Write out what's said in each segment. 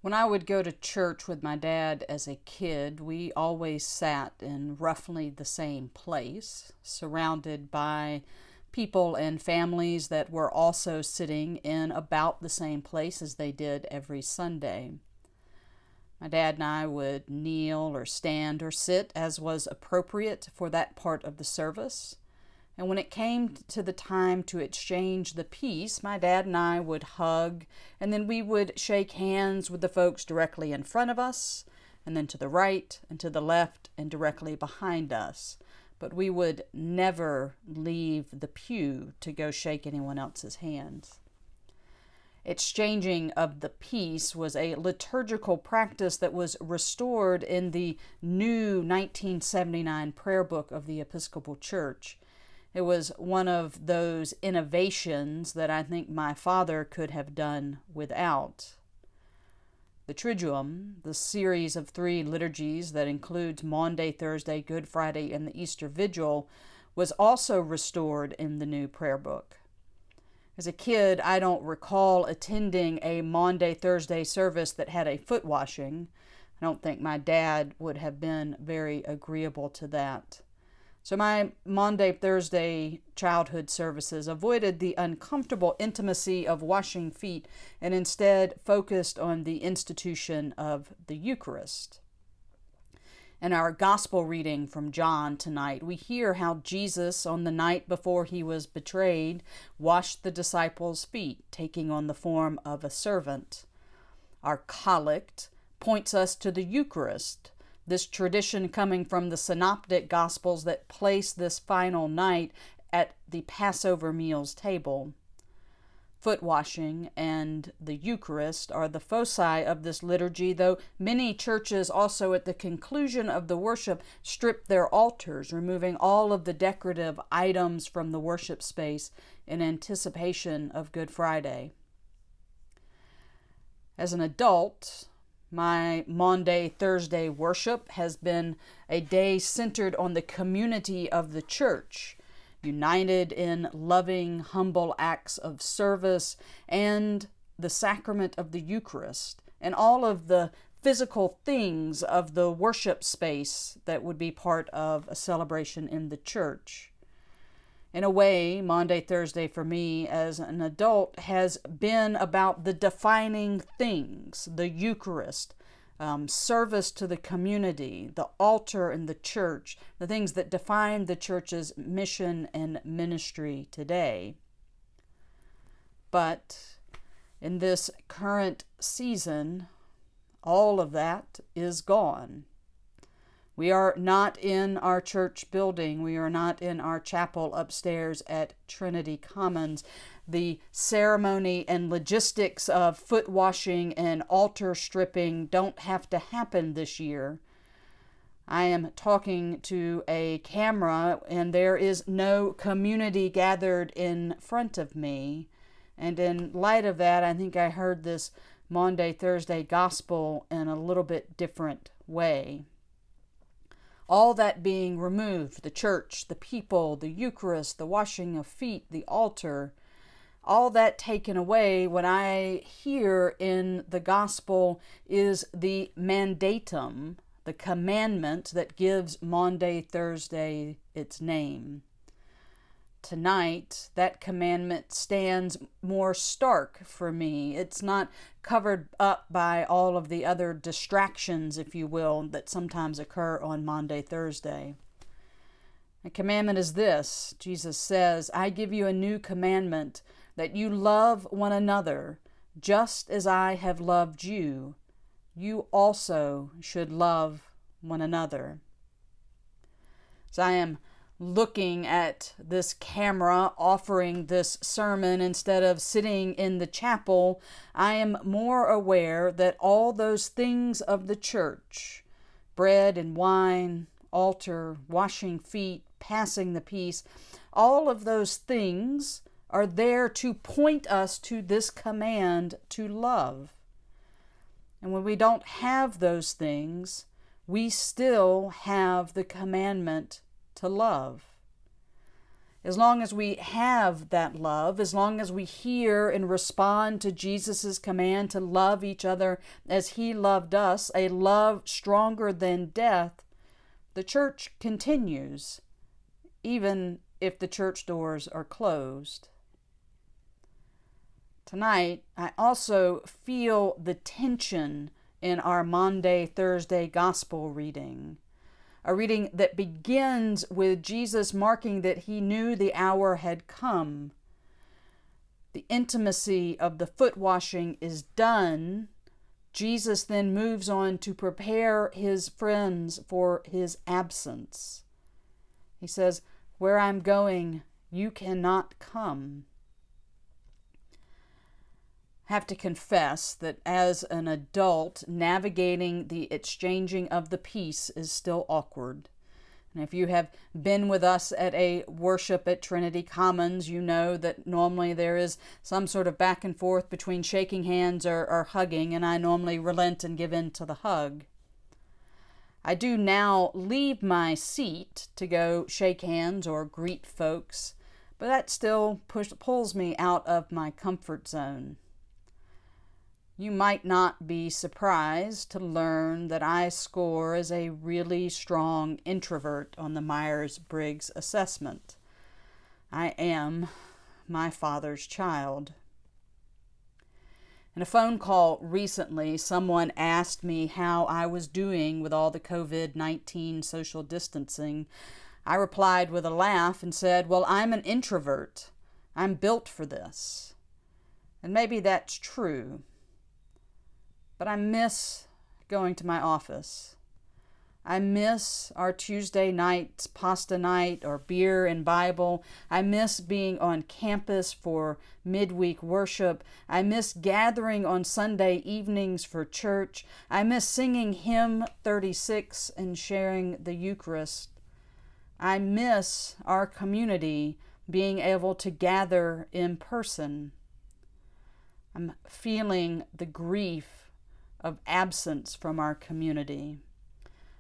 When I would go to church with my dad as a kid, we always sat in roughly the same place, surrounded by people and families that were also sitting in about the same place as they did every Sunday. My dad and I would kneel or stand or sit as was appropriate for that part of the service. And when it came to the time to exchange the peace, my dad and I would hug, and then we would shake hands with the folks directly in front of us, and then to the right, and to the left, and directly behind us. But we would never leave the pew to go shake anyone else's hands. Exchanging of the peace was a liturgical practice that was restored in the new 1979 prayer book of the Episcopal Church. It was one of those innovations that I think my father could have done without. The Triduum, the series of 3 liturgies that includes Maundy Thursday, Good Friday, and the Easter Vigil, was also restored in the new prayer book. As a kid, I don't recall attending a Maundy Thursday service that had a foot washing. I don't think my dad would have been very agreeable to that. So my Maundy Thursday childhood services avoided the uncomfortable intimacy of washing feet and instead focused on the institution of the Eucharist. In our gospel reading from John tonight, we hear how Jesus, on the night before he was betrayed, washed the disciples' feet, taking on the form of a servant. Our collect points us to the Eucharist, this tradition coming from the synoptic gospels that place this final night at the Passover meal's table. Foot washing and the Eucharist are the foci of this liturgy, though many churches also at the conclusion of the worship strip their altars, removing all of the decorative items from the worship space in anticipation of Good Friday. As an adult, my Maundy Thursday worship has been a day centered on the community of the church, united in loving, humble acts of service and the sacrament of the Eucharist, and all of the physical things of the worship space that would be part of a celebration in the church. In a way, Maundy Thursday for me as an adult has been about the defining things, the Eucharist, service to the community, the altar in the church, the things that define the church's mission and ministry today. But in this current season, all of that is gone. We are not in our church building. We are not in our chapel upstairs at Trinity Commons. The ceremony and logistics of foot washing and altar stripping don't have to happen this year. I am talking to a camera and there is no community gathered in front of me. And in light of that, I think I heard this Maundy Thursday gospel in a little bit different way. All that being removed, the church, the people, the Eucharist, the washing of feet, the altar, all that taken away, what I hear in the gospel is the mandatum, the commandment that gives Maundy Thursday its name. Tonight, that commandment stands more stark for me. It's not covered up by all of the other distractions, if you will, that sometimes occur on Maundy Thursday. The commandment is this. Jesus says, I give you a new commandment, that you love one another, just as I have loved you. You also should love one another. So I am looking at this camera offering this sermon instead of sitting in the chapel, I am more aware that all those things of the church, bread and wine, altar, washing feet, passing the peace, all of those things are there to point us to this command to love. And when we don't have those things, we still have the commandment to love. As long as we have that love, as long as we hear and respond to Jesus' command to love each other as he loved us, a love stronger than death, the church continues, even if the church doors are closed. Tonight, I also feel the tension in our Maundy Thursday gospel reading. A reading that begins with Jesus marking that he knew the hour had come. The intimacy of the foot washing is done. Jesus then moves on to prepare his friends for his absence. He says, "Where I'm going, you cannot come." Have to confess that as an adult, navigating the exchanging of the peace is still awkward. And if you have been with us at a worship at Trinity Commons, you know that normally there is some sort of back and forth between shaking hands or hugging, and I normally relent and give in to the hug. I do now leave my seat to go shake hands or greet folks, but that still pulls me out of my comfort zone. You might not be surprised to learn that I score as a really strong introvert on the Myers-Briggs assessment. I am my father's child. In a phone call recently, someone asked me how I was doing with all the COVID-19 social distancing. I replied with a laugh and said, "Well, I'm an introvert. I'm built for this." And maybe that's true. But I miss going to my office. I miss our Tuesday nights, pasta night, or beer and Bible. I miss being on campus for midweek worship. I miss gathering on Sunday evenings for church. I miss singing hymn 36 and sharing the Eucharist. I miss our community being able to gather in person. I'm feeling the grief of absence from our community,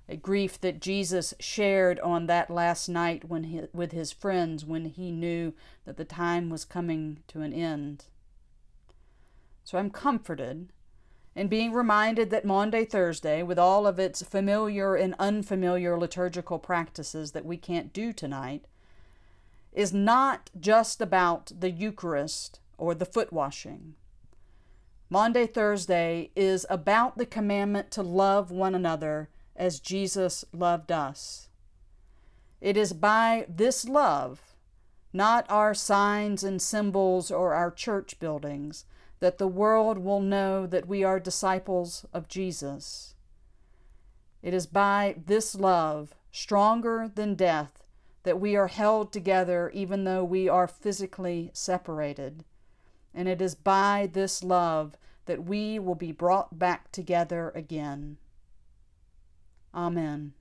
a grief that Jesus shared on that last night with his friends when he knew that the time was coming to an end. So I'm comforted in being reminded that Maundy Thursday, with all of its familiar and unfamiliar liturgical practices that we can't do tonight, is not just about the Eucharist or the foot washing. Maundy Thursday is about the commandment to love one another as Jesus loved us. It is by this love, not our signs and symbols or our church buildings, that the world will know that we are disciples of Jesus. It is by this love, stronger than death, that we are held together even though we are physically separated. And it is by this love that we will be brought back together again. Amen.